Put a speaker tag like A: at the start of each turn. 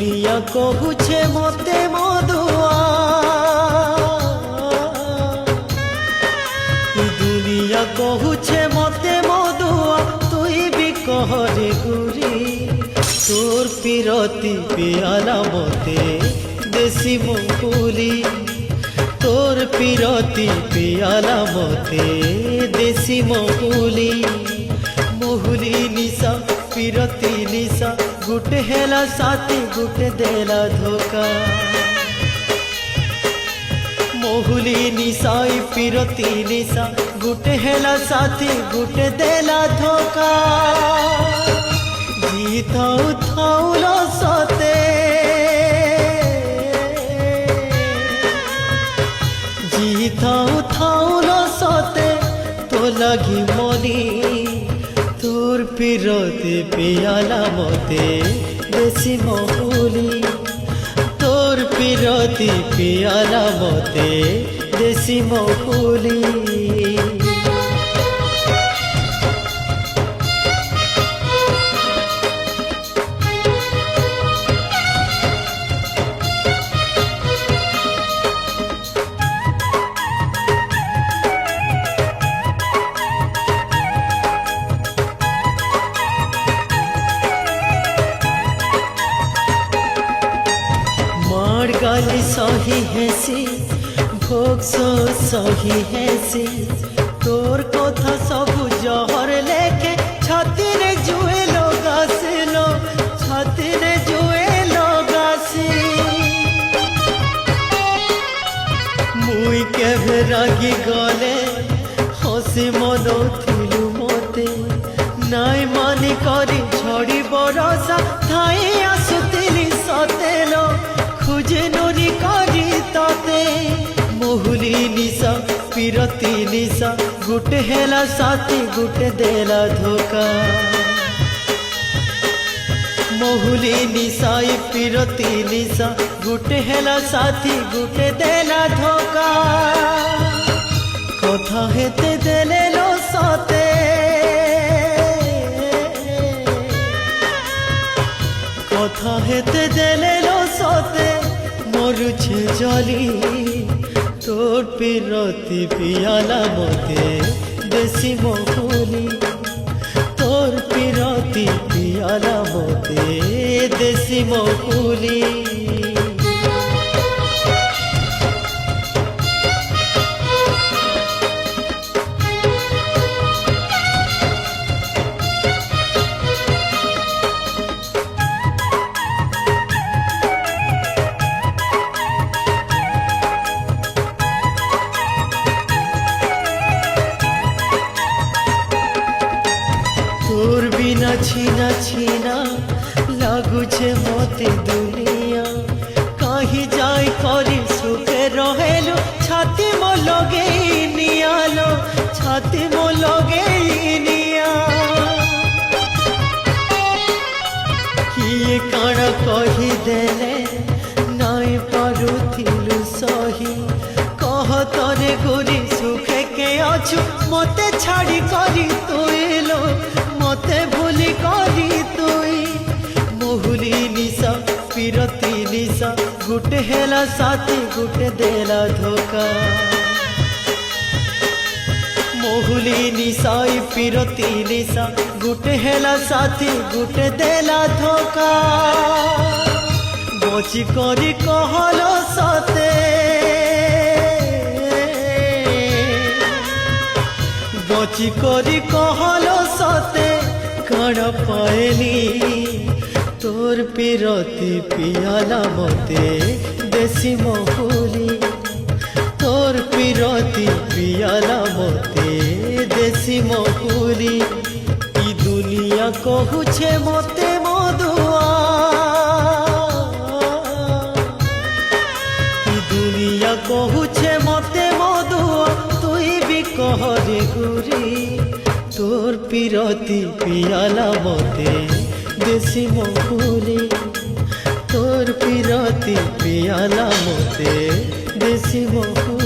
A: दुनिया कहुछे मते मधुआ दुनिया कहुछे मते मधुआ तुई भी कहरे गुरी तोर पिरती पियाला मते देसी मुकुली तोर पिरती पियाला मते देसी मुकुली मोहुली निशा पिरती निशा गुटे हेला साथी गुटे देला धोखा मोहुली निशाई पिरती निशा गुटे हेला साथी गुटे देला धोखा जीताऊ थाऊ लो सते जीताऊ थाऊ लो सते तो लगी मनी तोर पिरती पियाला मते देसी महुली तोर पिरती पियाला मते देसी महुली गाली सही हैसी भोग सही हैसी तोर कथा सब जहर लेके छाती रे जुए लगासिलो छाती रे जुए लगासी मुई केभे रागी गले हसी मनो थिलु मते नाई मानी करी झड़ी बरसा थाई आसुतिली सतेलो खुजे नोरी करी ताते मोहुली निशा पिरती निशा गुटे हेला साथी गुटे देला धोखा मोहुली निशाई पिरती निशा गुटे हेला साथी गुटे देला धोखा कथा हेते देले लो साथे कथा हेते देले लो सते मरुछे जली तोर पिरती पियाला मते देसी महुली तोर पिरती पियाला मते देसी महुली तोर बिना छीना छीना लागुछे मते दुनिया कहीं जाई करी सुखे रहेलु छाती मो लगे नियालो छाती मो लगे निया किए काना कही देले नाई पारुथिलु सही कह तरे गोरी सुखे के अछु मते छाड़ी करी तोइलो मते भूली करी तुई मोहुली निशा पिरती निशा गुटे हेला साथी गुटे देला धोखा मोहुली निशाई पिरती निशा गुटे हेला साथी गुटे देला धोखा बची करी कहलो सते बची करी कहलो सते कण पाएली तोर पिरती पियाला मते देसी महुली तोर पिरती पियाला मते देसी महुली ई दुनिया कहुछे मते मधुआ ई दुनिया कहुछे मते मधुआ तुई भी कहरे गुरी तोर पिरती पियाला मते देसी महुली तोर पिरती पियाला मते देसी महुली।